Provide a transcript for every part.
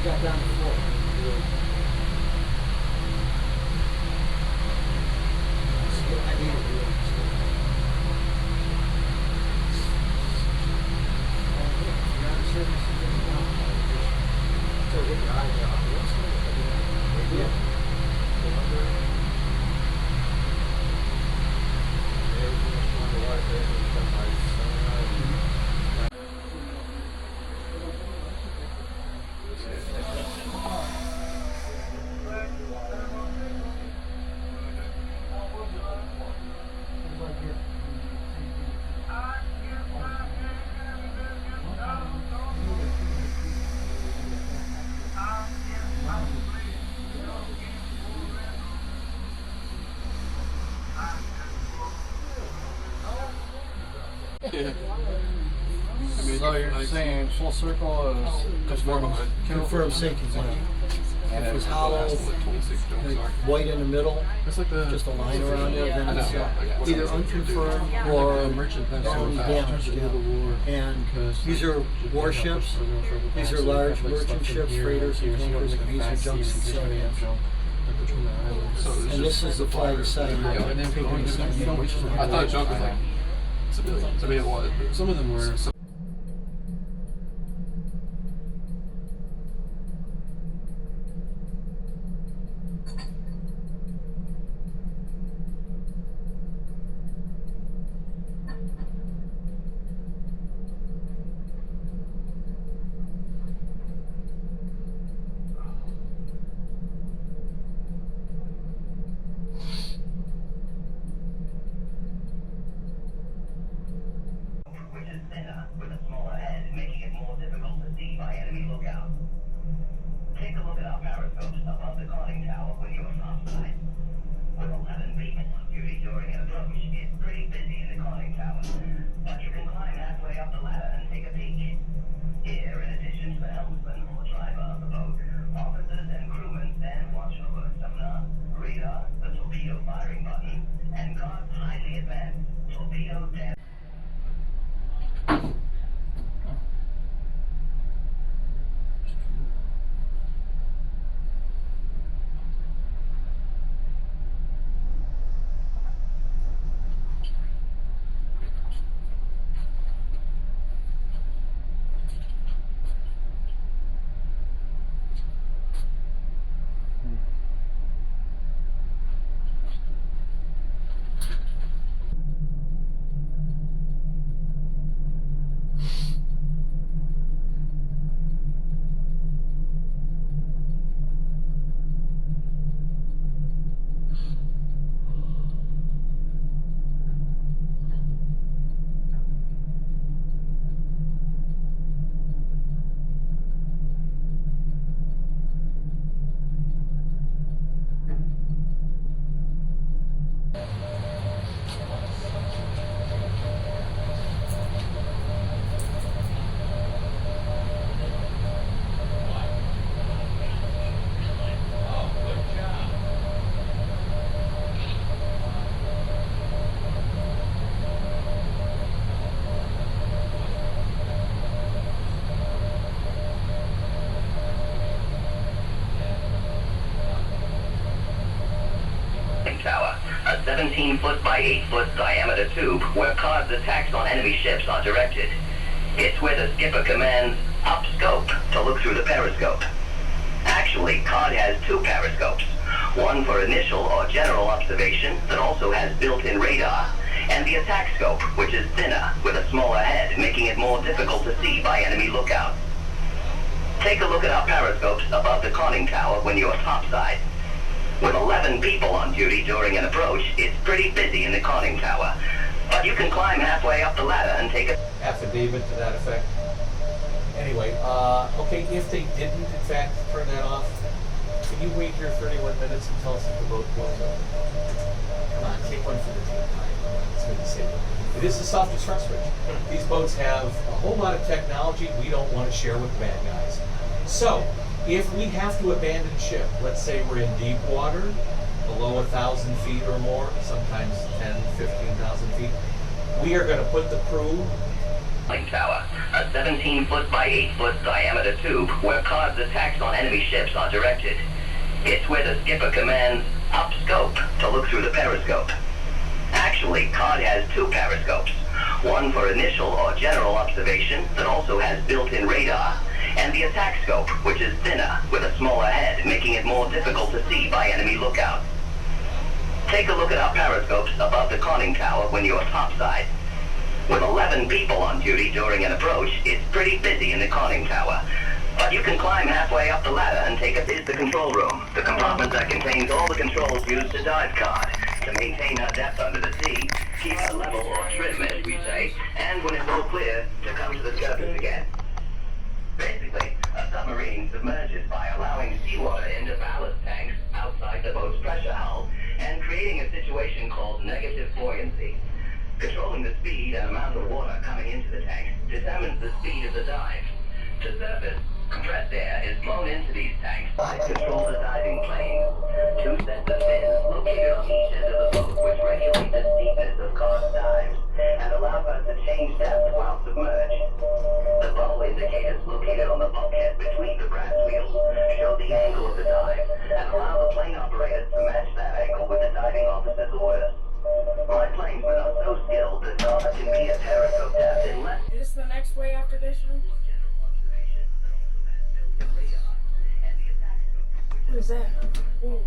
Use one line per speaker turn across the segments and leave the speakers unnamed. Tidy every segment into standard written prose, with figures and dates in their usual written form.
Got down the floor. I need it.
Yeah.
So you're saying full circle is confirmed sinking zone. If it was hollow, like white in the middle,
It's like the
just a line around it, then it's either unconfirmed or damaged. And these are warships, these are large merchant ships, freighters, and tankers, and these are junks and civilians. And this is the flag of sight.
I thought junk was like civilian. So maybe it was. Some of them were.
With a smaller head, making it more difficult to see by enemy lookouts. Take a look at our periscopes above the conning tower when you're topside. With 11 people on duty during an approach, it's pretty busy in the conning tower, but you can climb halfway up the ladder and take a peek. Here, in addition to the helmsman or driver of the boat, officers and crewmen stand watch over sonar, radar, the torpedo firing button, and God's highly advanced torpedo damage. 17-foot by 8-foot diameter tube where Cod's attacks on enemy ships are directed. It's where the skipper commands up scope to look through the periscope. Actually, Cod has two periscopes, one for initial or general observation that also has built-in radar, and the attack scope, which is thinner with a smaller head, making it more difficult to see by enemy lookouts. Take a look at our periscopes above the conning tower when you're topside. With 11 people on duty during an approach, it's pretty busy in the conning tower, but you can climb halfway up the ladder and take a
affidavit to that effect. Anyway, okay, if they didn't in fact turn that off, can you wait here 31 minutes and tell us if the boat goes up? Come on, take one for the team. It's going to say it is a self-destruct switch. These boats have a whole lot of technology we don't want to share with the bad guys. So, if we have to abandon ship, let's say we're in deep water, below 1,000 feet or more, sometimes 10, 15,000 feet, we are going to put the crew
tower, a 17-foot by 8-foot diameter tube where Cod's attacks on enemy ships are directed. It's where the skipper commands up scope to look through the periscope. Actually, Cod has two periscopes, one for initial or general observation that also has built-in radar, and the attack scope, which is thinner with a smaller head, making it more difficult to see by enemy lookouts. Take a look at our periscopes above the conning tower when you're topside. With 11 people on duty during an approach, it's pretty busy in the conning tower, but you can climb halfway up the ladder and take a is the control room, the compartment that contains all the controls used to dive Cod, to maintain her depth under the sea, keep her level or trim, as we say, and when it's all clear, to come to the surface again. Basically, a submarine submerges by allowing seawater into ballast tanks outside the boat's pressure hull and creating a situation called negative buoyancy. Controlling the speed and amount of water coming into the tanks determines the speed of the dive. To surface, compressed air is blown into these tanks by controlled diving planes. Two sets of fins located on each end of the boat which regulate the steepness of Cod's dives and allow us to change depth while submerged. The bow indicators located on the bulkhead between the brass wheels show the angle of the dive and allow the plane operators to match that angle with the diving officer's orders. My planes were not so skilled that Cod can be at periscope depth in less.
Is this the next way after this room? What is that? Ooh.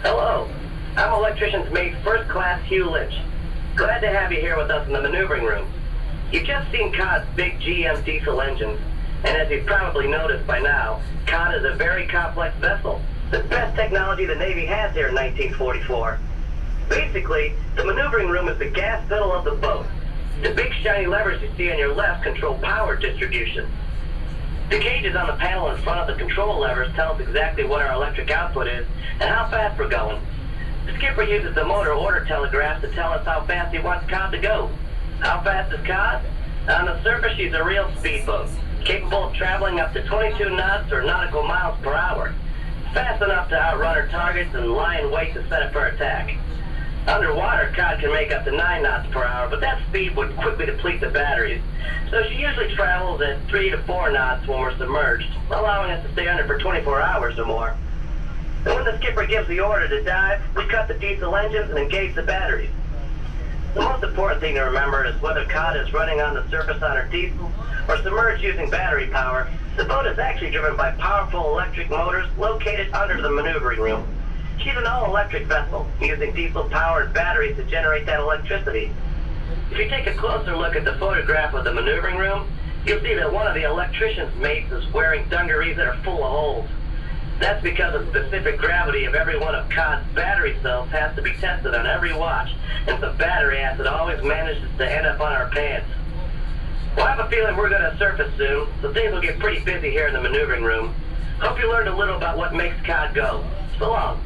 Hello, I'm Electrician's Mate First Class Hugh Lynch. Glad to have you here with us in the maneuvering room. You've just seen Cod's big GM diesel engines, and as you've probably noticed by now, Cod is a very complex vessel. The best technology the Navy has here in 1944. Basically, the maneuvering room is the gas pedal of the boat. The big shiny levers you see on your left control power distribution. The gauges on the panel in front of the control levers tell us exactly what our electric output is and how fast we're going. The skipper uses the motor order telegraphs to tell us how fast he wants Cod to go. How fast is Cod? On the surface, she's a real speedboat, capable of traveling up to 22 knots or nautical miles per hour. Fast enough to outrun her targets and lie in wait to set up her attack. Underwater, Cod can make up to 9 knots per hour, but that speed would quickly deplete the batteries, so she usually travels at 3 to 4 knots when we're submerged, allowing us to stay under for 24 hours or more. And when the skipper gives the order to dive, we cut the diesel engines and engage the batteries. The most important thing to remember is whether Cod is running on the surface on her diesel or submerged using battery power, the boat is actually driven by powerful electric motors located under the maneuvering room. She's an all-electric vessel, using diesel-powered batteries to generate that electricity. If you take a closer look at the photograph of the maneuvering room, you'll see that one of the electrician's mates is wearing dungarees that are full of holes. That's because the specific gravity of every one of Cod's battery cells has to be tested on every watch, and some battery acid always manages to end up on our pants. Well, I have a feeling we're going to surface soon, so things will get pretty busy here in the maneuvering room. Hope you learned a little about what makes Cod go. So long.